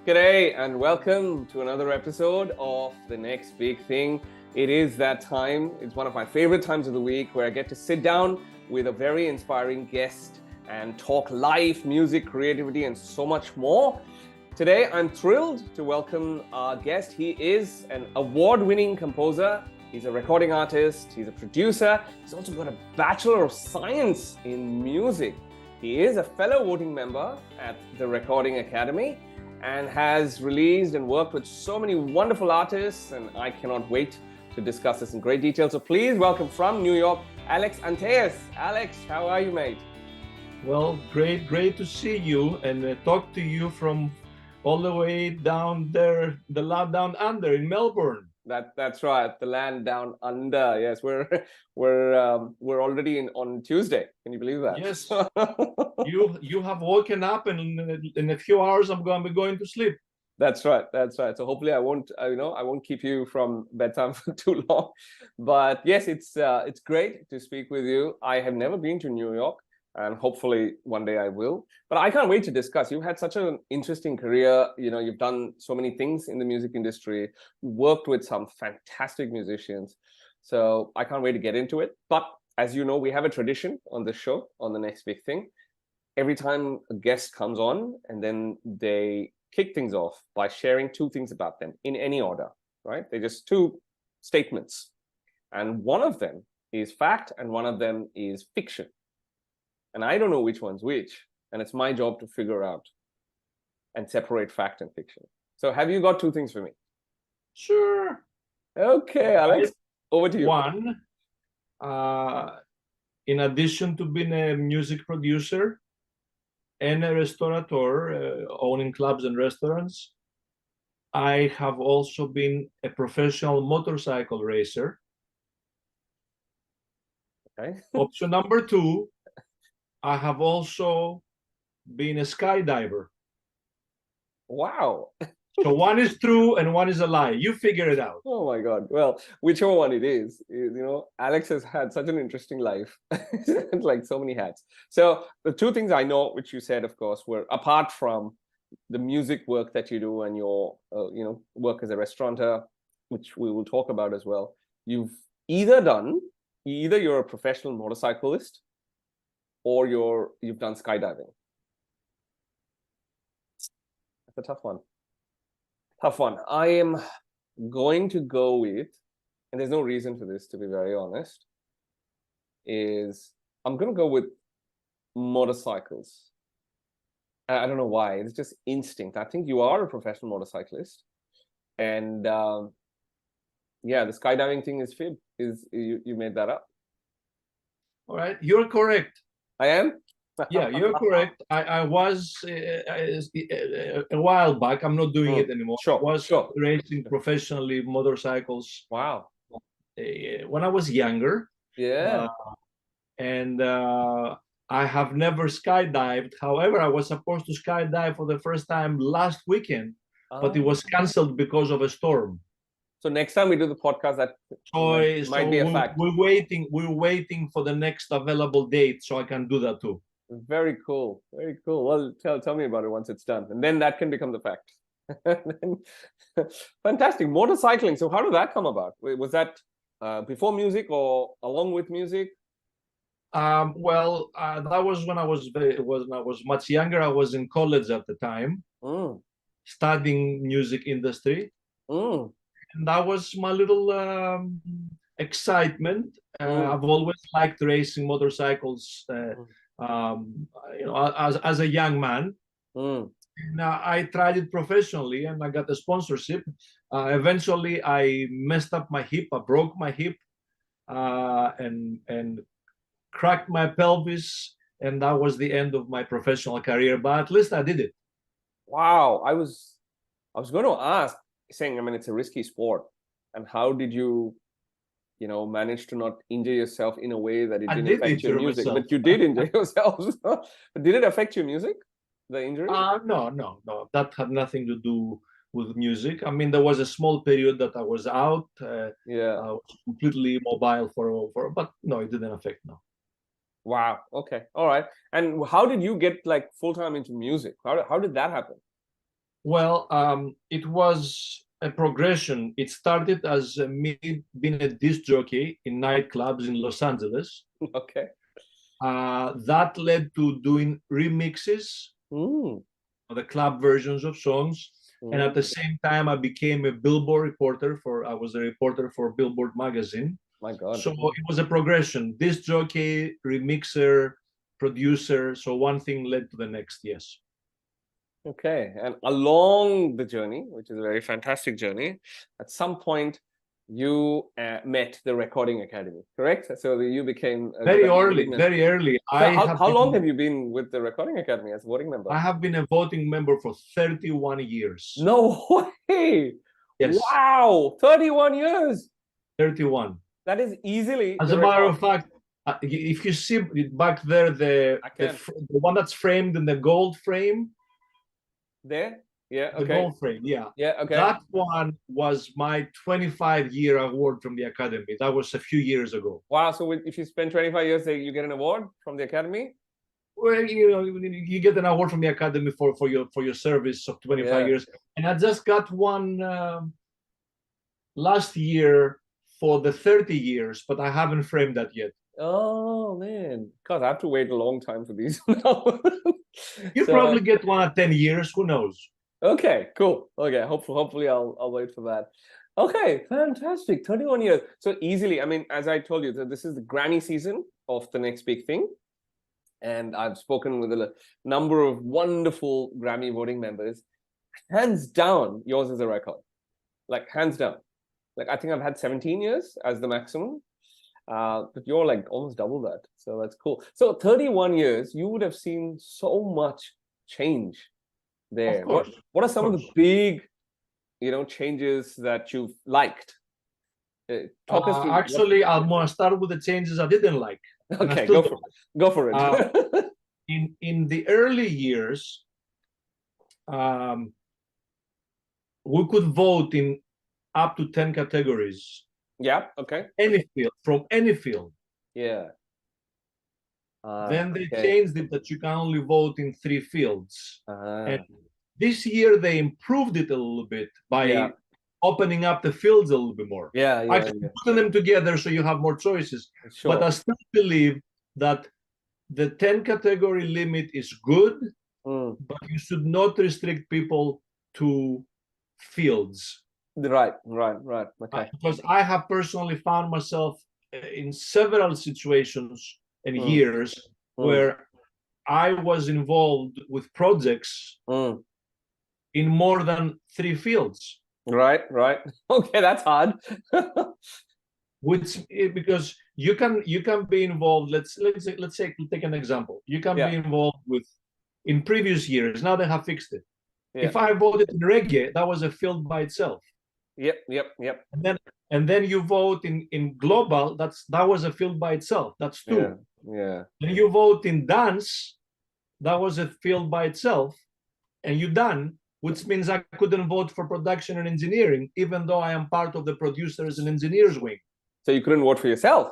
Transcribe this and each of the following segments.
G'day and welcome to another episode of The Next Big Thing. It is that time. It's one of my favorite times of the week where I get to sit down with a very inspiring guest and talk life, music, creativity, and so much more. Today, I'm thrilled to welcome our guest. He is an award-winning composer. He's a recording artist. He's a producer. He's also got a Bachelor of Science in Music. He is a fellow voting member at the Recording Academy and has released and worked with so many wonderful artists, and I cannot wait to discuss this in great detail. So please welcome from New York, Alexx Antaeus. Alex, how are you, mate? Well, great to see you and talk to you from all the way down there, the land down under in Melbourne. That's right, the land down under. Yes, we're already on Tuesday. Can you believe that? Yes. you have woken up, and in a few hours I'm going to be going to sleep. That's right. So hopefully I won't keep you from bedtime for too long. But yes, it's great to speak with you. I have never been to New York, and hopefully one day I will. But I can't wait to discuss. You've had such an interesting career. You've done so many things in the music industry. You worked with some fantastic musicians. So I can't wait to get into it. But as you know, we have a tradition on this show, on The Next Big Thing. Every time a guest comes on, and then they kick things off by sharing two things about them in any order, right? They're just two statements. And one of them is fact, and one of them is fiction. And I don't know which one's which, and it's my job to figure out and separate fact and fiction. So have you got two things for me? Sure. Okay, Alex, over to you. One, in addition to being a music producer and a restaurateur, owning clubs and restaurants, I have also been a professional motorcycle racer. Okay. Option number two, I have also been a skydiver. Wow. So one is true and one is a lie. You figure it out. Oh my God. Well, whichever one it is, Alex has had such an interesting life, like so many hats. So the two things I know, which you said, of course, were apart from the music work that you do and your, work as a restaurateur, which we will talk about as well. You're a professional motorcyclist, or you've done skydiving. That's a tough one. I am going to go with, and there's no reason for this, to be very honest, I'm going to go with motorcycles. I don't know why. It's just instinct. I think you are a professional motorcyclist, and the skydiving thing is fib. You made that up? All right, you're correct. I am? Yeah, you're correct. I was a while back. I'm not doing it anymore. Sure. I was racing professionally motorcycles. Wow. When I was younger. Yeah. And I have never skydived. However, I was supposed to skydive for the first time last weekend, but it was canceled because of a storm. So next time we do the podcast, that might be a fact. We're waiting for the next available date so I can do that too. Very cool. Well, tell me about it once it's done, and then that can become the fact. Fantastic. Motorcycling. So how did that come about? Was that before music or along with music? That was when I was much younger. I was in college at the time, studying music industry. And that was my little excitement. I've always liked racing motorcycles, as a young man. And I tried it professionally, and I got a sponsorship. Eventually, I messed up my hip. I broke my hip, and cracked my pelvis, and that was the end of my professional career. But at least I did it. Wow, I was going to ask, saying, it's a risky sport, and how did you manage to not injure yourself in a way that it didn't affect your music? But you did injure yourself. But did it affect your music, the injury? No. That had nothing to do with music. There was a small period that I was out. I was completely mobile for, but no, it didn't affect. No. Wow. Okay. All right. And how did you get full time into music? How did that happen? Well, it was a progression. It started as me being a disc jockey in nightclubs in Los Angeles. Okay. That led to doing remixes, the club versions of songs. And at the same time, I became a Billboard reporter I was a reporter for Billboard magazine. My God. So it was a progression, disc jockey, remixer, producer. So one thing led to the next, yes. Okay. And along the journey, which is a very fantastic journey, at some point you met the Recording Academy, correct? So you became a very early. So how long have you been with the Recording Academy as a voting member? I have been a voting member for 31 years. No way! Yes. Wow! 31 years! 31. That is easily... As a matter of fact, if you see back there, the one that's framed in the gold frame. There? Yeah, okay. The gold frame, yeah. Yeah, okay. That one was my 25-year award from the Academy. That was a few years ago. Wow, so if you spend 25 years, you get an award from the Academy? Well, you get an award from the Academy for your service of 25 years. And I just got one last year for the 30 years, but I haven't framed that yet. Oh, man. God, I have to wait a long time for these now. You probably get one at 10 years. Who knows? Okay, cool. Okay, hopefully I'll wait for that. Okay, fantastic. 31 years. So easily, I mean, as I told you, this is the Grammy season of the next big thing. And I've spoken with a number of wonderful Grammy voting members. Hands down, yours is a record. Like, hands down. Like, I think I've had 17 years as the maximum. But you're like almost double that. So that's cool. So 31 years, you would have seen so much change there. What are some of the big, changes that you've liked? Talk us through. Actually, I'm gonna start with the changes I didn't like. Okay, go for it. In the early years, we could vote in up to 10 categories. Yeah. Okay. Any field, from any field. Yeah. Then they changed it that you can only vote in 3 fields. And this year they improved it a little bit by opening up the fields a little bit more. Actually putting them together so you have more choices. Sure. But I still believe that the 10 category limit is good, but you should not restrict people to fields. Right. Okay. Because I have personally found myself in several situations and years where I was involved with projects in more than 3 fields. Right. Okay, that's hard. Because you can be involved. Let's say take an example. You can be involved with in previous years. Now they have fixed it. Yeah. If I voted in reggae, that was a field by itself. Yep. And then you vote in global. That was a field by itself. That's 2. Yeah. Then you vote in dance. That was a field by itself, and you done. Which means I couldn't vote for production and engineering, even though I am part of the producers and engineers wing. So you couldn't vote for yourself?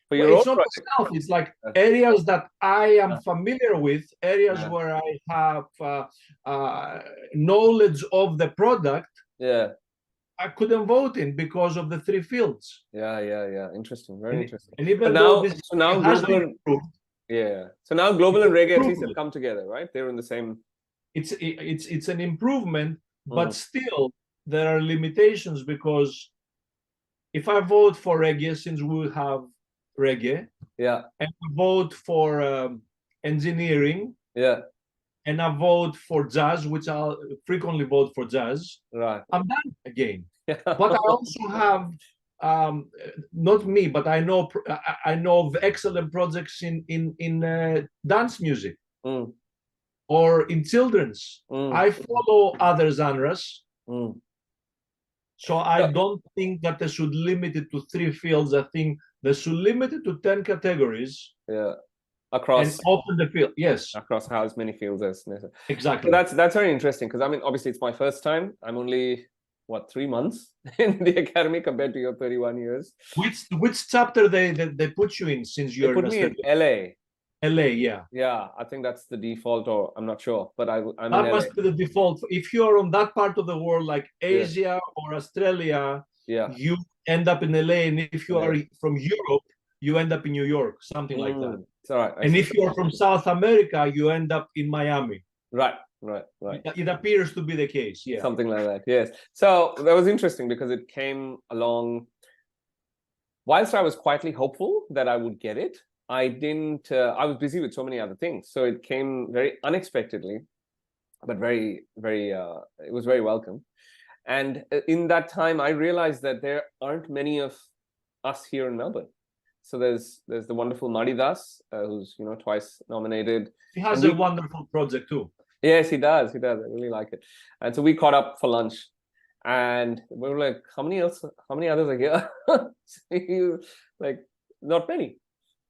For your it's not myself. It's like areas that I am familiar with, areas where I have knowledge of the product. Yeah. I couldn't vote in because of the 3 fields. Yeah. Interesting. Very interesting. And even now global So now global and reggae at least have come together, right? They're in the same. It's an improvement, but still there are limitations, because if I vote for reggae, since we have reggae, and I vote for engineering, and I vote for jazz, which I'll frequently vote for jazz, right, I'm done again. But I also have not me, but I know of excellent projects in dance music. Or in children's. I follow other genres. So I don't think that they should limit it to 3 fields. I think they should limit it to 10 categories. Across. And open the field. Yes. Across as many fields as necessary. Exactly. So that's very interesting, because I mean, obviously it's my first time. I'm only 3 months in the Academy compared to your 31 years. Which chapter they put you in, since you're in LA. LA, yeah. Yeah, I think that's the default, or I'm not sure, but I'm in That LA. must be the default. If you're on that part of the world, like Yeah. Asia or Australia, Yeah. you end up in LA. And if you are LA. from Europe, you end up in New York, something like that. It's all right. I And see. if you're from South America, you end up in Miami. Right. It appears to be the case, yeah. Something like that, yes. So that was interesting because it came along whilst I was quietly hopeful that I would get it. I didn't, I was busy with so many other things. So it came very unexpectedly, but very, it was very welcome. And in that time, I realized that there aren't many of us here in Melbourne. So there's the wonderful Madi Das, who's, you know, twice nominated. He has a wonderful project too. Yes, he does. I really like it. And so we caught up for lunch. And we were like, how many others are here? Like, not many,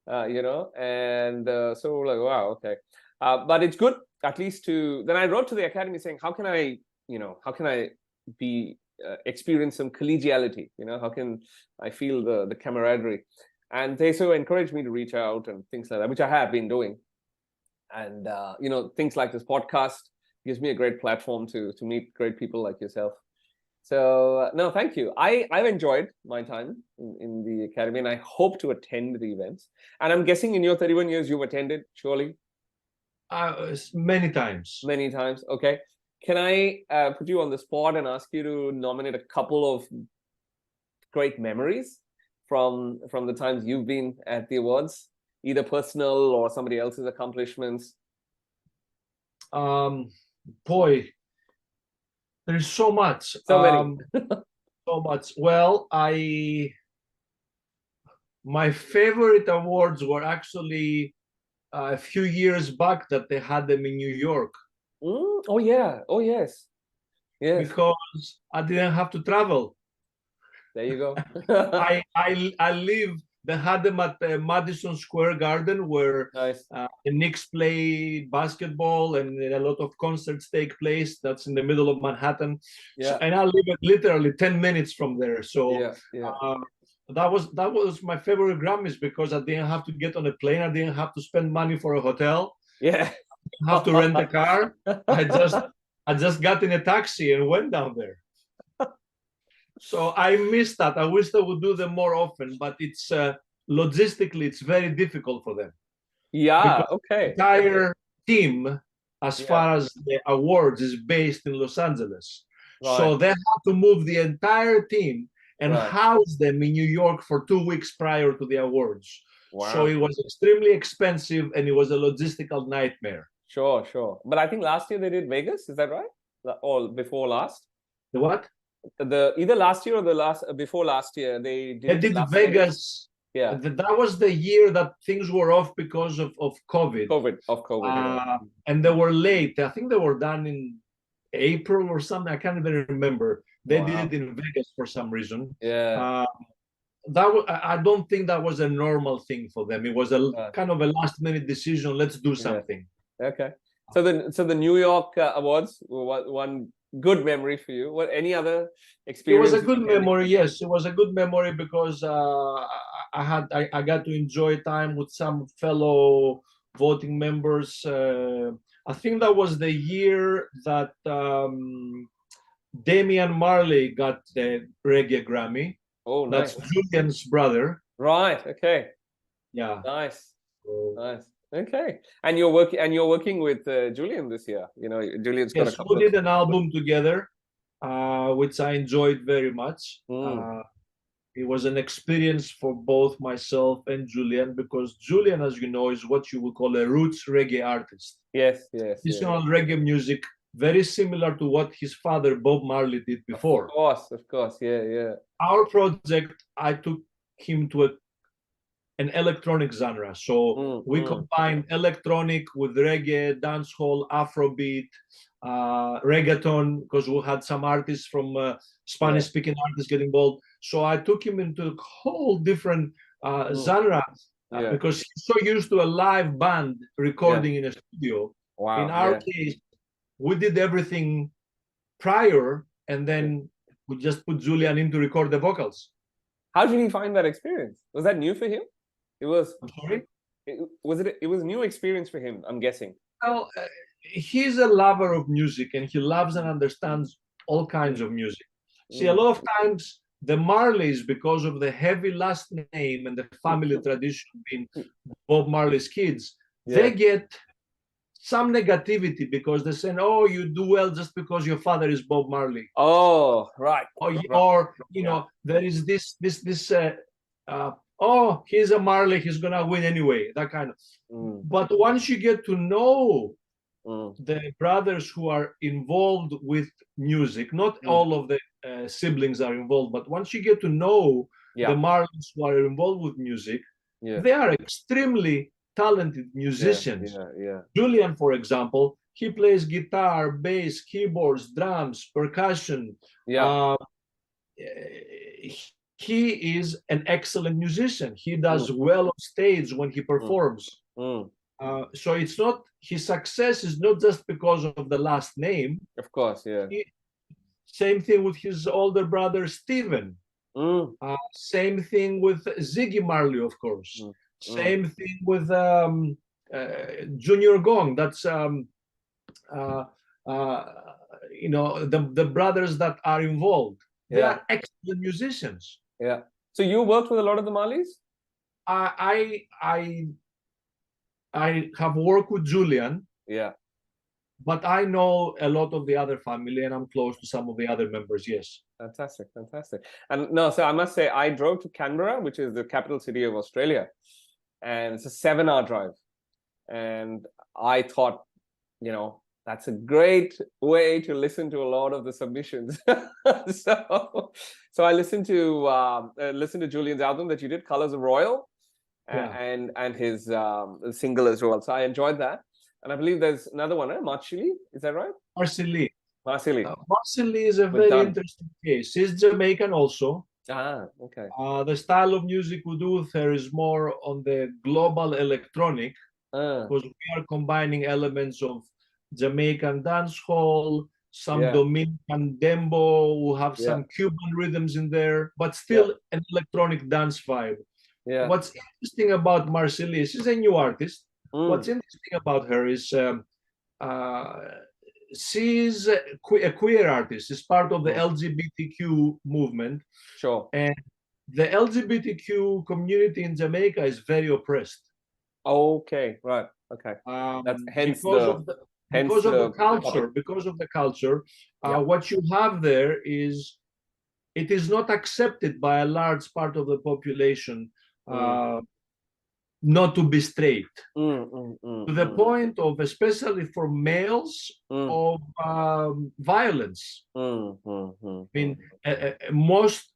you know. And so we're like, wow, okay. But it's good, at least then I wrote to the Academy saying, how can I be experience some collegiality? You know, how can I feel the camaraderie? And they so encouraged me to reach out and things like that, which I have been doing. And you know, things like this podcast gives me a great platform to meet great people like yourself. So no, thank you. I've enjoyed my time in the Academy, and I hope to attend the events. And I'm guessing in your 31 years you've attended, surely? Many times. Many times. Okay. Can I put you on the spot and ask you to nominate a couple of great memories from the times you've been at the awards, either personal or somebody else's accomplishments? Boy, there's so much. So many. So much. Well, my favorite awards were actually a few years back that they had them in New York. Oh yeah. Oh yes. Yes. Because I didn't have to travel. There you go. I live. They had them at Madison Square Garden, where Nice. The Knicks play basketball and a lot of concerts take place. That's in the middle of Manhattan. Yeah. So, and I live literally 10 minutes from there. So yeah. That was my favorite Grammys because I didn't have to get on a plane. I didn't have to spend money for a hotel. Yeah. I didn't have to rent a car. I just got in a taxi and went down there. So I miss that. I wish they would do them more often, but it's logistically it's very difficult for them. Yeah. Okay. The entire team, as far as the awards, is based in Los Angeles. Right. So they have to move the entire team and house them in New York for 2 weeks prior to the awards. Wow. So it was extremely expensive and it was a logistical nightmare. Sure. But I think last year they did Vegas. Is that right? Or before last? The what? Either last year or before last year they did Vegas. Yeah, that was the year that things were off because of COVID. And they were late. I think they were done in April or something. I can't even remember. They did it in Vegas for some reason. Yeah. I don't think that was a normal thing for them. It was a kind of a last-minute decision. Let's do something. Okay. So the New York awards were one good memory for you. What any other experience? It was a good memory. Yes, it was a good memory because I got to enjoy time with some fellow voting members. I think that was the year that Damian Marley got the reggae Grammy. Oh, nice. That's Julian's brother. Right. Okay. Yeah. Nice. Nice. Okay. And you're working with Julian this year. You know, Julian's got a couple. We did an album together, which I enjoyed very much. It was an experience for both myself and Julian because Julian, as you know, is what you would call a roots reggae artist. Yes. Traditional reggae music, very similar to what his father Bob Marley did before. Of course. Yeah. Our project, I took him to an electronic genre. So we combined electronic with reggae, dancehall, Afrobeat, reggaeton, because we had some artists from Spanish-speaking artists getting involved. So I took him into a whole different genre because he's so used to a live band recording in a studio. Wow. In our case, we did everything prior, and then we just put Julian in to record the vocals. How did he find that experience? Was that new for him? It was. I'm sorry? it was a new experience for him, I'm guessing. Well, he's a lover of music, and he loves and understands all kinds of music. See, a lot of times the Marleys, because of the heavy last name and the family tradition being Bob Marley's kids, they get some negativity because they say, "Oh, you do well just because your father is Bob Marley." Oh, right. Or you know, there is this oh, he's a Marley, he's gonna win anyway, that kind of. But once you get to know the brothers who are involved with music, not all of the siblings are involved, but once you get to know the Marleys who are involved with music, they are extremely talented musicians. Julian, for example, he plays guitar, bass, keyboards, drums, percussion. He is an excellent musician. He does well on stage when he performs. So it's not, his success is not just because of the last name. Of course, same thing with his older brother Stephen. Same thing with Ziggy Marley, of course. Same thing with Junior Gong. That's you know, the brothers that are involved. They are excellent musicians. So you worked with a lot of the Marleys? I have worked with Julian. But I know a lot of the other family, and I'm close to some of the other members. Yes. Fantastic, fantastic. And no, so I must say, I drove to Canberra, which is the capital city of Australia, and it's a 7-hour drive. And I thought, you know, that's a great way to listen to a lot of the submissions. So I listened to Julian's album that you did, Colors of Royal, and his single as well. So I enjoyed that. And I believe there's another one, Marceli, is that right? Marceli. Marceli is a very interesting case. She's Jamaican also. Okay. The style of music we do with her is more on the global electronic, because we are combining elements of Jamaican dancehall, some Dominican dembo, we have some Cuban rhythms in there, but still an electronic dance vibe. What's interesting about Marceli, she's a new artist. What's interesting about her is she's a queer artist. She's part of the LGBTQ movement. And the LGBTQ community in Jamaica is very oppressed. Okay, right. Okay. That's because of the culture. What you have there is, it is not accepted by a large part of the population not to be straight, to the point of, especially for males, of violence. I mean, most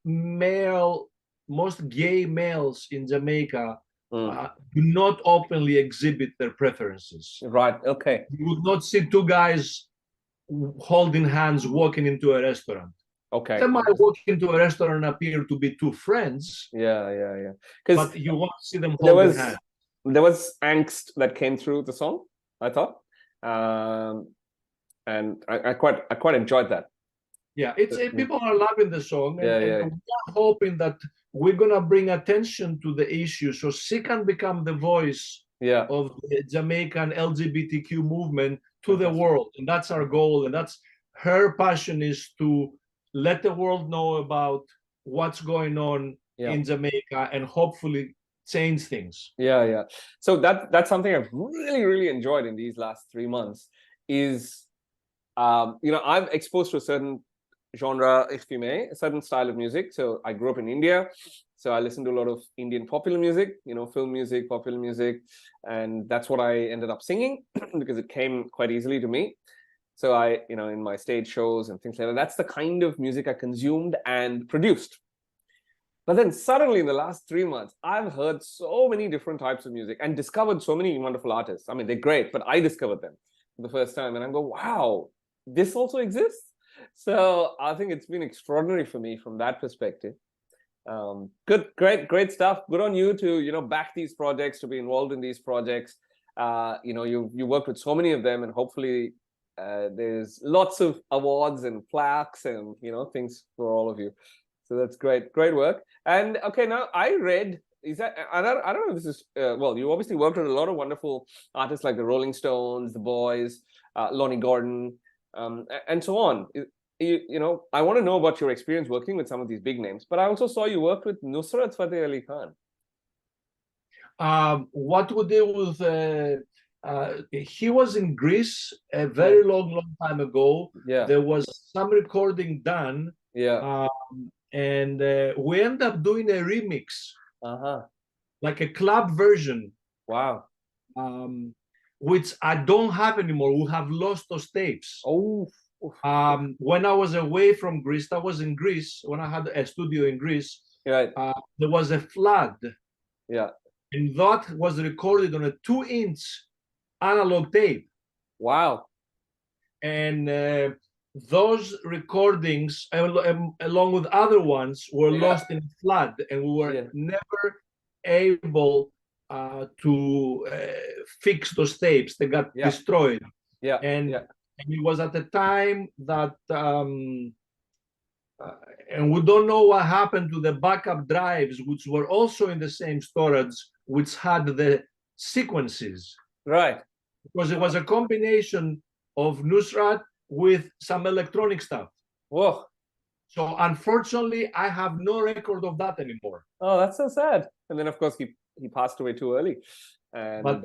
gay males in Jamaica do not openly exhibit their preferences. Right. Okay. You would not see two guys holding hands walking into a restaurant. Okay. They might walk into a restaurant and appear to be two friends. But you won't see them holding hands. There was angst that came through the song, I thought, and I quite enjoyed that. People are loving the song, and we are hoping that we're gonna bring attention to the issue, so she can become the voice of the Jamaican LGBTQ movement to the world, and that's our goal. And that's her passion, is to let the world know about what's going on in Jamaica and hopefully change things. So that's something I've really enjoyed in these last 3 months is, you know, I'm exposed to a certain genre, if you may, a certain style of music. So I grew up in India, so I listened to a lot of Indian popular music, you know, film music, popular music, and that's what I ended up singing because it came quite easily to me. So I, you know, in my stage shows and things like that, that's the kind of music I consumed and produced. But then suddenly in the last 3 months, I've heard so many different types of music and discovered so many wonderful artists. I mean, they're great, but I discovered them for the first time. And I go, wow, this also exists? So I think it's been extraordinary for me from that perspective. Good, great stuff. Good on you to, you know, back these projects, to be involved in these projects. You know, you worked with so many of them, and hopefully there's lots of awards and plaques and, you know, things for all of you. So that's great work. And okay, now I read is that, I don't know if this is, well, you obviously worked with a lot of wonderful artists like the Rolling Stones, the Boys, Lonnie Gordon, and so on. You know, I want to know about your experience working with some of these big names, but I also saw you worked with Nusrat Fateh Ali Khan. What we did with, he was in Greece a very long time ago. Yeah. There was some recording done. Yeah. And we ended up doing a remix, Uh-huh. like a club version. Wow. Which I don't have anymore. We have lost those tapes. Oh. When I was away from Greece, I was in Greece, when I had a studio in Greece, Right. there was a flood. Yeah. And that was recorded on a 2-inch analog tape. Wow. And those recordings, along with other ones, were lost in flood, and we were never able to fix those tapes. They got destroyed. Yeah. And it was at the time that, and we don't know what happened to the backup drives, which were also in the same storage, which had the sequences. Right. Because it was a combination of Nusrat with some electronic stuff. Whoa. So unfortunately, I have no record of that anymore. Oh, that's so sad. And then, of course, he passed away too early. And but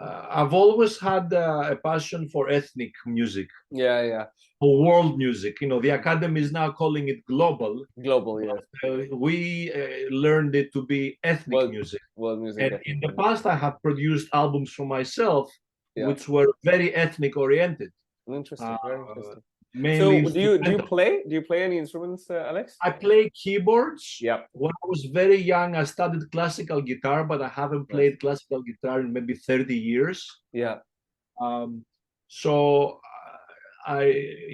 I've always had a passion for ethnic music. Yeah, yeah. For world music. You know, the Academy is now calling it global. Global, yes. We learned it to be ethnic music. World music. And in the past, I have produced albums for myself, which were very ethnic oriented. Interesting, very interesting. Mainly so do you play any instruments, Alexx? I play keyboards. Yeah. When I was very young, I studied classical guitar, but I haven't played classical guitar in maybe 30 years. Yeah. So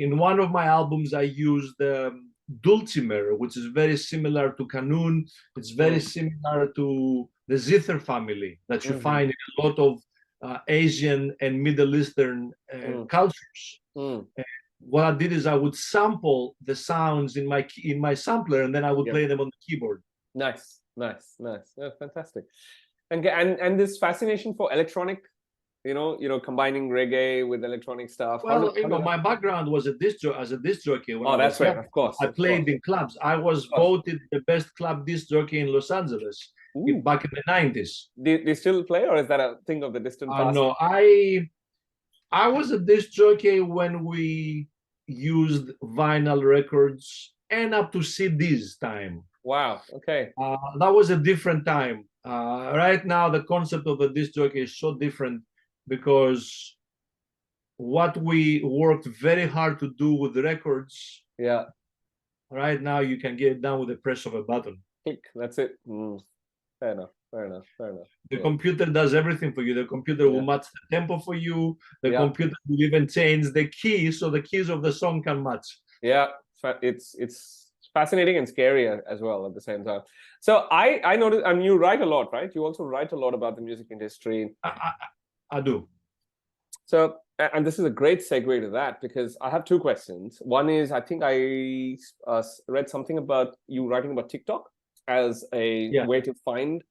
in one of my albums, I used dulcimer, which is very similar to qanun. It's very similar to the zither family that you find in a lot of Asian and Middle Eastern cultures. What I did is I would sample the sounds in my sampler, and then I would play them on the keyboard. Nice. Oh, fantastic. And this fascination for electronic, you know, combining reggae with electronic stuff. Well, my background was as a disc jockey. Oh, that's right, of course. I played in clubs. I was voted the best club disc jockey in Los Angeles back in the 90s. They still play, or is that a thing of the distant past? No, I was a disc jockey when we used vinyl records and up to CDs time. Wow, okay. That was a different time. Right now, the concept of a disc jockey is so different, because what we worked very hard to do with the records, right now you can get it done with the press of a button. Click, that's it. Fair enough. The computer does everything for you. The computer will match the tempo for you. The computer will even change the keys, so the keys of the song can match. Yeah, it's fascinating and scary as well at the same time. So I noticed, I mean, you write a lot, right? You also write a lot about the music industry. I do. So, and this is a great segue to that, because I have two questions. One is, I think I read something about you writing about TikTok as a way to find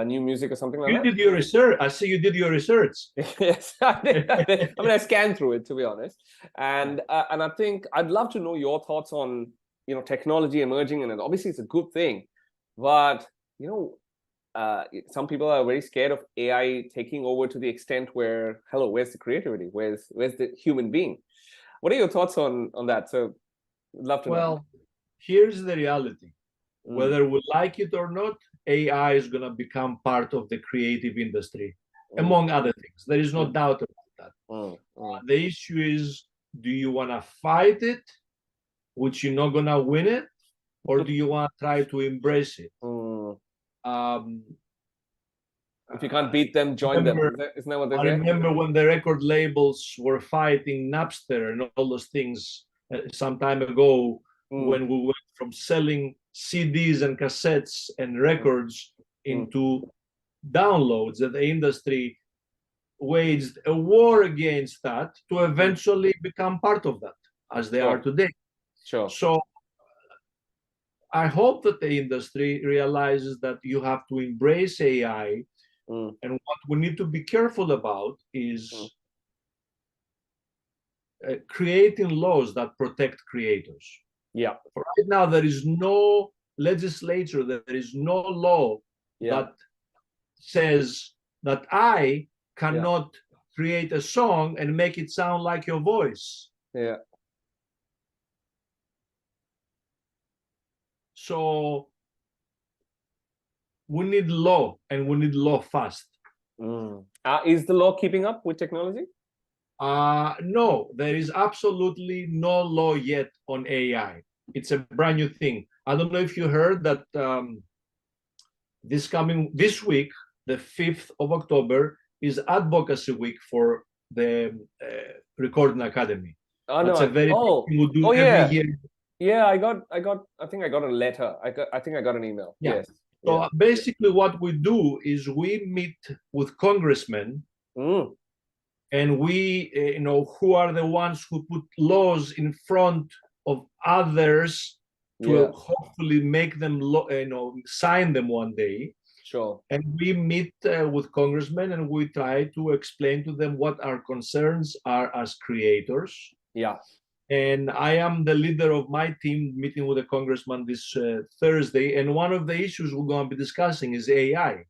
new music or something like that. You did your research. I see you did your research. Yes, I did. I mean, I scanned through it, to be honest. And I think I'd love to know your thoughts on, you know, technology emerging, and obviously it's a good thing, but you know, some people are very scared of AI taking over to the extent where, hello, where's the creativity? Where's the human being? What are your thoughts on that? So, I'd love to know. Well, here's the reality. Whether we like it or not, AI is going to become part of the creative industry, among other things. There is no doubt about that. The issue is, do you want to fight it, which you're not going to win it, or do you want to try to embrace it? If you can't beat them, join them. Isn't that what they say? I remember when the record labels were fighting Napster and all those things some time ago, when we went from selling CDs and cassettes and records into downloads, that the industry waged a war against that to eventually become part of that, as they are today. Sure. So I hope that the industry realizes that you have to embrace AI, and what we need to be careful about is creating laws that protect creators. Yeah. For right now, there is no legislature, there is no law that says that I cannot create a song and make it sound like your voice. Yeah. So we need law, and we need law fast. Is the law keeping up with technology? No, there is absolutely no law yet on AI. It's a brand new thing. I don't know if you heard that this week, the 5th of October, is Advocacy Week for the Recording Academy. Oh, That's no. a very big thing we do yeah. every year. Yeah, I think I got a letter. I think I got an email. Yeah. Yes. So basically what we do is we meet with congressmen, and we, who are the ones who put laws in front of others to hopefully make them, sign them one day. Sure. And we meet with congressmen, and we try to explain to them what our concerns are as creators. Yeah. And I am the leader of my team meeting with a congressman this Thursday. And one of the issues we're going to be discussing is AI,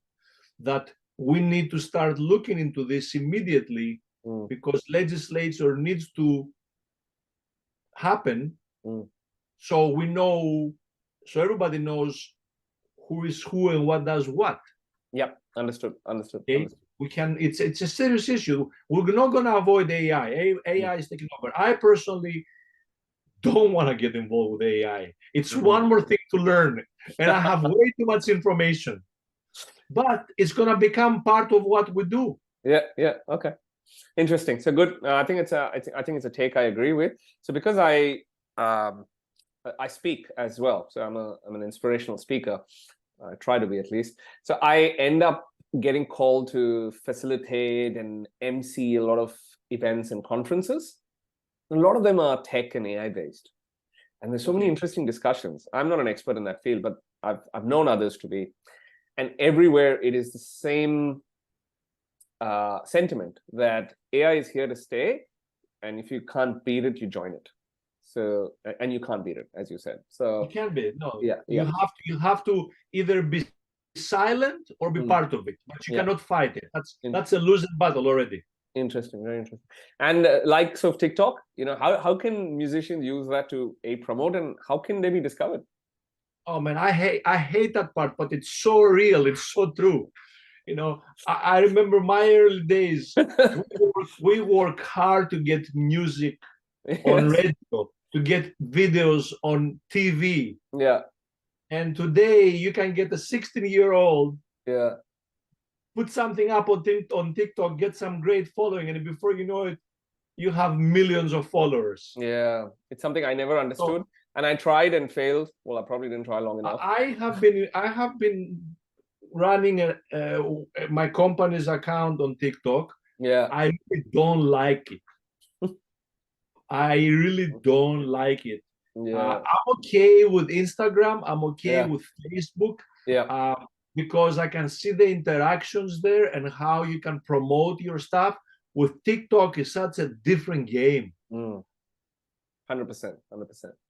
that we need to start looking into this immediately, because legislature needs to happen. So we know, so everybody knows who is who and what does what. Yep. Understood. Okay? We can, it's a serious issue. We're not going to avoid AI. AI is taking over. I personally don't want to get involved with AI. It's one more thing to learn, and I have way too much information. But it's going to become part of what we do. Yeah. Okay. Interesting. So good. I think it's a take I agree with. So because I speak as well, so I'm an inspirational speaker. I try to be, at least. So I end up getting called to facilitate and MC a lot of events and conferences. A lot of them are tech and AI based, and there's so many interesting discussions. I'm not an expert in that field, but I've known others to be, and everywhere it is the same sentiment that AI is here to stay, and if you can't beat it, you join it. So, and you can't beat it, as you said. So you can't beat it. No. Yeah. You have to either be silent or be part of it, but you cannot fight it. That's a losing battle already. Interesting, very interesting. And likes of TikTok, how can musicians use that to promote, and how can they be discovered? Oh man, I hate that part, but it's so real. It's so true. I remember my early days. we work hard to get music on radio, to get videos on TV. Yeah. And today you can get a 16-year-old. Yeah. Put something up on TikTok, get some great following, and before you know it, you have millions of followers. Yeah, it's something I never understood, and I tried and failed. Well, I probably didn't try long enough. I have been running my company's account on TikTok. Yeah, I really don't like it. I really don't like it. Yeah. I'm okay with Instagram. I'm okay with Facebook. Yeah. Because I can see the interactions there and how you can promote your stuff. With TikTok, is such a different game. 100%.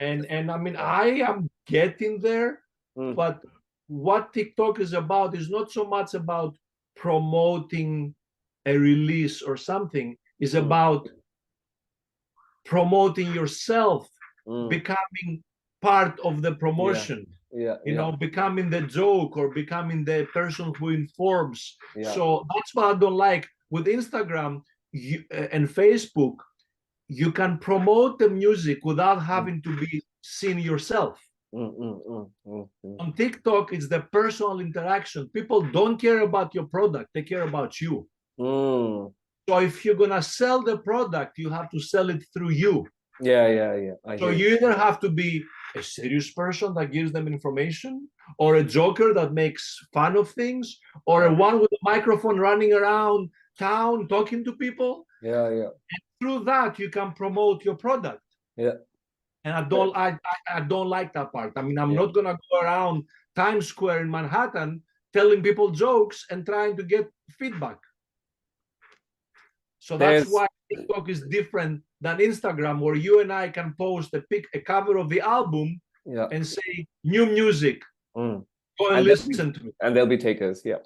And I mean, I am getting there, but what TikTok is about is not so much about promoting a release or something. It's about promoting yourself, becoming part of the promotion. Becoming the joke or becoming the person who informs. So that's what I don't like. With Instagram and Facebook, you can promote the music without having to be seen yourself. On TikTok, it's the personal interaction. People don't care about your product, they care about you. So if you're gonna sell the product, you have to sell it through you. So you either have to be a serious person that gives them information, or a joker that makes fun of things, or a one with a microphone running around town talking to people. And through that, you can promote your product. And I don't like that part. I mean, I'm not gonna go around Times Square in Manhattan telling people jokes and trying to get feedback. So that's why TikTok is different than Instagram, where you and I can post a cover of the album and say new music. Go and listen to it. And there'll be takers. Yeah.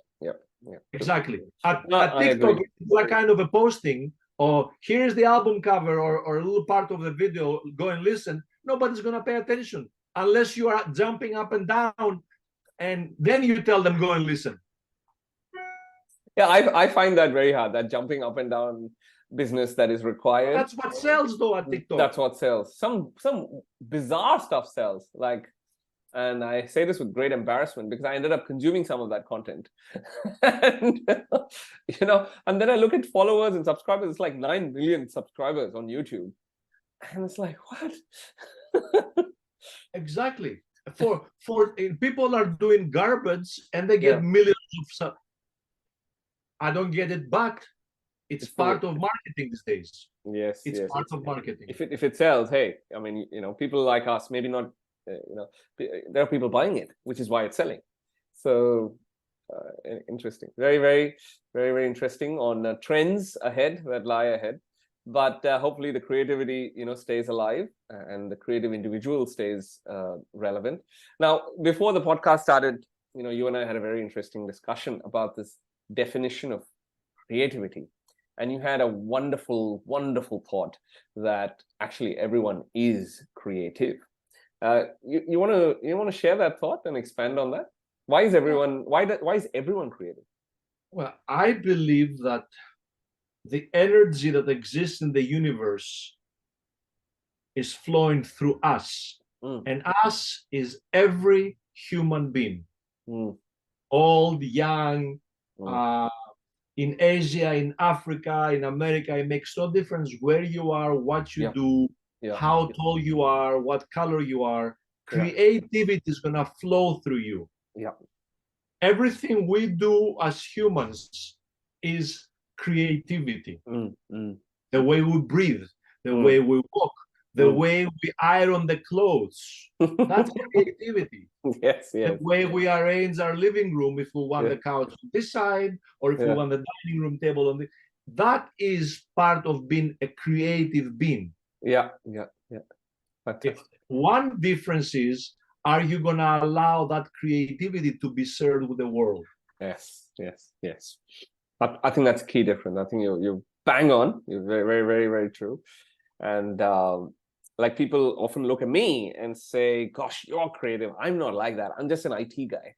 Exactly. At TikTok, it's that kind of a posting, or here's the album cover, or a little part of the video, go and listen. Nobody's gonna pay attention unless you are jumping up and down, and then you tell them go and listen. Yeah, I find that very hard, that jumping up and down business that is required. That's what sells though at TikTok. That's what sells. Some bizarre stuff sells. Like, and I say this with great embarrassment because I ended up consuming some of that content. And, you know, and then I look at followers and subscribers, it's like 9 million subscribers on YouTube. And it's like, what? Exactly. For people are doing garbage and they get millions of subs. I don't get it back. It's part of marketing these days. Yes, it's part of marketing. If it sells, hey, I mean, you know, people like us, maybe not, you know, there are people buying it, which is why it's selling. So interesting, very interesting on trends ahead that lie ahead. But hopefully the creativity, you know, stays alive and the creative individual stays relevant. Now, before the podcast started, you know, you and I had a very interesting discussion about this definition of creativity, and you had a wonderful thought that actually everyone is creative. You want to share that thought and expand on that? Why is everyone creative? Well, I believe that the energy that exists in the universe is flowing through us, and us is every human being, old, young, in Asia, in Africa, in America. It makes no difference where you are, what you do, how tall you are, what color you are. Creativity is gonna flow through you. Everything we do as humans is creativity. The way we breathe, the way we walk, the way we iron the clothes, that's creativity. Yes. The way we arrange our living room, if we want the couch on this side, or if we want the dining room table on this, that is part of being a creative being. If one difference is, are you gonna allow that creativity to be shared with the world? Yes. I think that's a key difference. I think you bang on. You're very true. And like, people often look at me and say, gosh, you're creative. I'm not like that. I'm just an IT guy.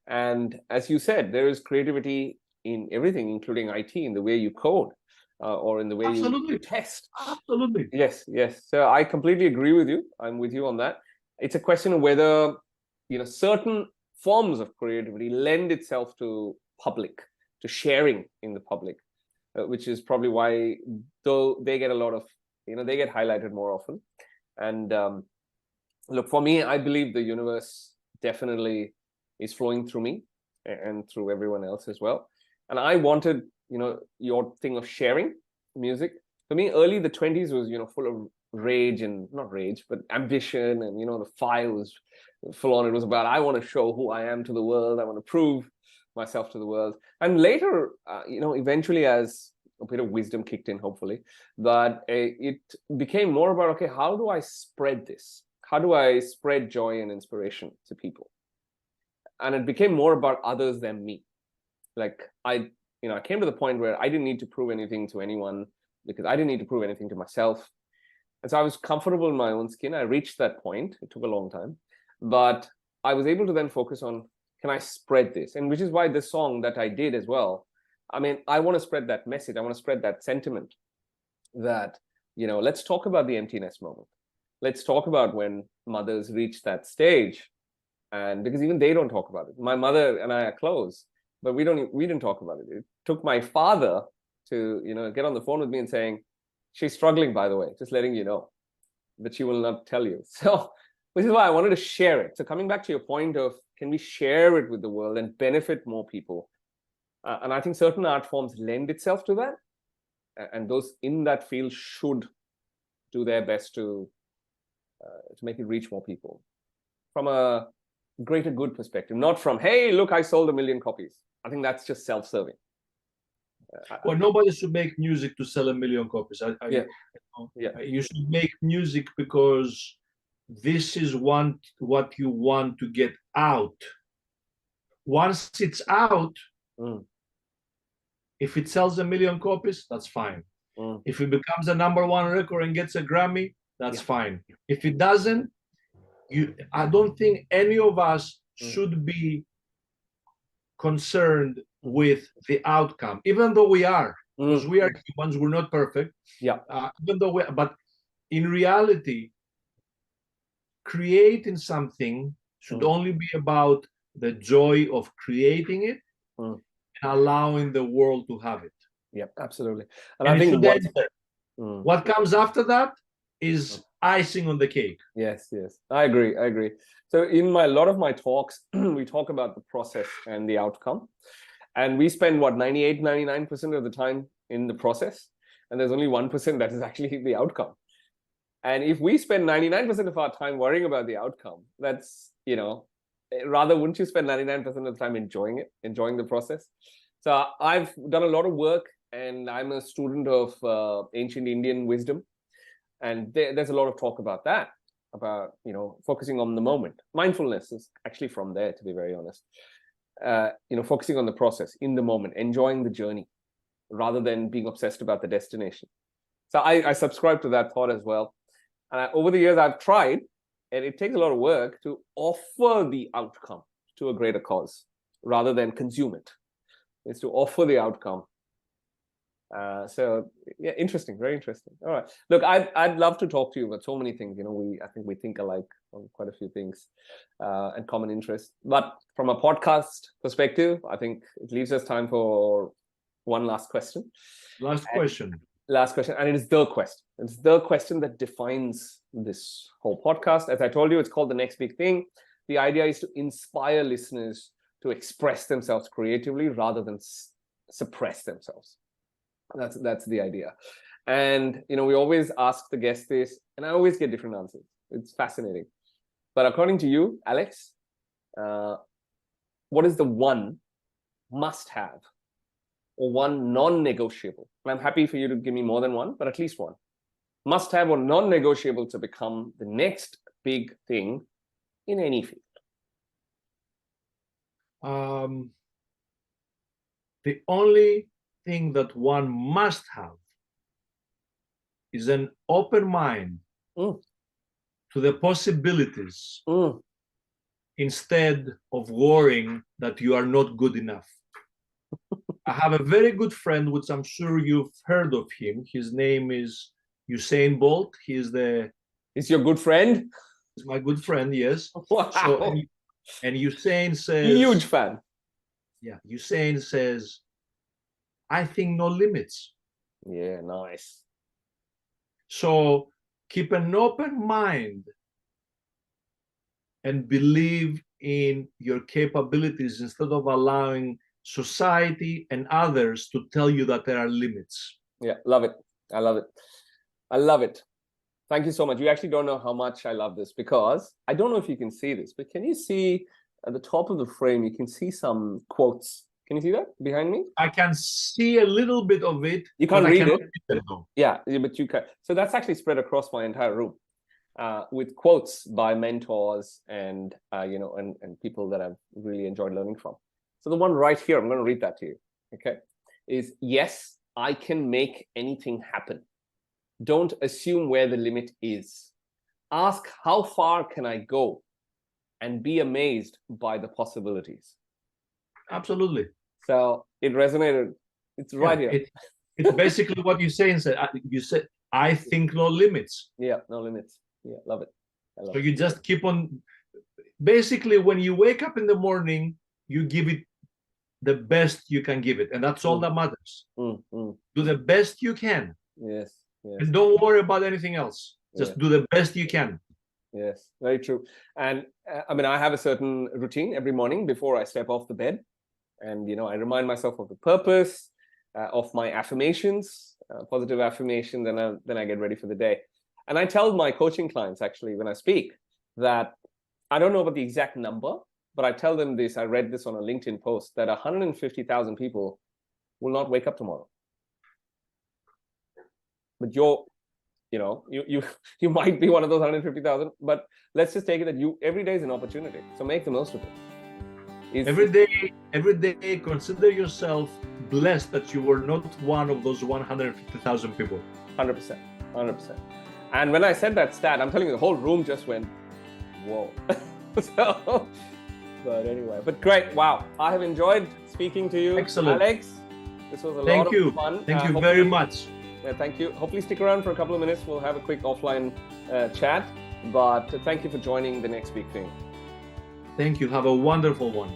And as you said, there is creativity in everything, including IT, in the way you code or in the way you test. Absolutely. Yes. So I completely agree with you. I'm with you on that. It's a question of whether, you know, certain forms of creativity lend itself to public, to sharing in the public, which is probably why, though, they get a lot of, you know, they get highlighted more often. And look, for me, I believe the universe definitely is flowing through me and through everyone else as well. And I wanted, you know, your thing of sharing music. For me, early the 20s was, you know, full of rage, and not rage, but ambition, and, you know, the fire was full on. It was about, I want to show who I am to the world. I want to prove myself to the world. And later, you know, eventually, as a bit of wisdom kicked in, hopefully, that it became more about, okay, how do I spread this? How do I spread joy and inspiration to people? And it became more about others than me. Like, I came to the point where I didn't need to prove anything to anyone, because I didn't need to prove anything to myself. And so I was comfortable in my own skin. I reached that point. It took a long time, but I was able to then focus on, can I spread this? And which is why this song that I did as well, I mean, I want to spread that message. I want to spread that sentiment that, you know, let's talk about the emptiness moment. Let's talk about when mothers reach that stage. And because even they don't talk about it. My mother and I are close, but we didn't talk about it. It took my father to, you know, get on the phone with me and saying, she's struggling, by the way, just letting you know, but she will not tell you. So, which is why I wanted to share it. So coming back to your point of, can we share it with the world and benefit more people? And I think certain art forms lend itself to that. And those in that field should do their best to to make it reach more people from a greater good perspective, not from, hey, look, I sold 1 million copies. I think that's just self-serving. Well, nobody should make music to sell 1 million copies. You should make music because this is what you want to get out. Once it's out, if it sells 1 million copies, that's fine. If it becomes a #1 record and gets a Grammy, that's fine. If it doesn't, I don't think any of us should be concerned with the outcome, even though we are, because we are humans, we're not perfect. Even though but in reality, creating something should only be about the joy of creating it and allowing the world to have it. Yeah, absolutely. And I think what, what comes after that is icing on the cake. Yes, I agree. So in a lot of my talks, we talk about the process and the outcome, and we spend 98-99% of the time in the process, and there's only 1% that is actually the outcome. And if we spend 99% of our time worrying about the outcome, that's, rather wouldn't you spend 99% of the time enjoying it, enjoying the process? So I've done a lot of work, and I'm a student of ancient Indian wisdom. And there's a lot of talk about that, about, focusing on the moment. Mindfulness is actually from there, to be very honest. Focusing on the process, in the moment, enjoying the journey, rather than being obsessed about the destination. So I subscribe to that thought as well. And over the years, I've tried, and it takes a lot of work to offer the outcome to a greater cause, rather than consume it. It's to offer the outcome. So yeah, interesting, very interesting. All right, look, I'd love to talk to you about so many things. I think we think alike on quite a few things, and common interests. But from a podcast perspective, I think it leaves us time for one last question. Last question, and it is the question. It's the question that defines this whole podcast. As I told you, it's called The Next Big Thing. The idea is to inspire listeners to express themselves creatively rather than suppress themselves. That's the idea. And we always ask the guest this, and I always get different answers. It's fascinating. But according to you, Alex, what is the one must-have or one non-negotiable? And I'm happy for you to give me more than one, but at least one. Must-have or non-negotiable to become the next big thing in any field. The only thing that one must have is an open mind to the possibilities instead of worrying that you are not good enough. I have a very good friend, which I'm sure you've heard of him. His name is Usain Bolt. He's your good friend? He's my good friend, yes. Wow. So, and Usain says, huge fan. Yeah, Usain says, I think no limits. Yeah, nice. So keep an open mind and believe in your capabilities instead of allowing society and others to tell you that there are limits. Yeah, love it. I love it. Thank you so much. You actually don't know how much I love this, because I don't know if you can see this, but can you see at the top of the frame, you can see some quotes. Can you see that behind me? I can see a little bit of it. You can't read it. Yeah, but you can. So that's actually spread across my entire room, with quotes by mentors and and people that I've really enjoyed learning from. So the one right here, I'm going to read that to you. Okay, is yes, I can make anything happen. Don't assume where the limit is. Ask how far can I go, and be amazed by the possibilities. Absolutely. So it resonated. It's right here. It's basically what you say. You said, I think no limits. Yeah, no limits. Yeah, love it. So you just keep on. Basically, when you wake up in the morning, you give it the best you can give it, and that's all that matters. Do the best you can. Yes. And don't worry about anything else. Just do the best you can. Yes, very true. And I have a certain routine every morning before I step off the bed, and I remind myself of the purpose, of my affirmations, positive affirmation. Then I get ready for the day. And I tell my coaching clients, actually, when I speak, that I don't know about the exact number, but I tell them this. I read this on a LinkedIn post that 150,000 people will not wake up tomorrow. But you might be one of those 150,000, but let's just take it that every day is an opportunity. So make the most of it. Every day, consider yourself blessed that you were not one of those 150,000 people. 100%. And when I said that stat, I'm telling you, the whole room just went, whoa. But great. Wow. I have enjoyed speaking to you. Excellent. Alex, this was a lot of fun. Thank you very much. Thank you. Hopefully stick around for a couple of minutes. We'll have a quick offline chat. But thank you for joining the next big thing. Thank you. Have a wonderful one.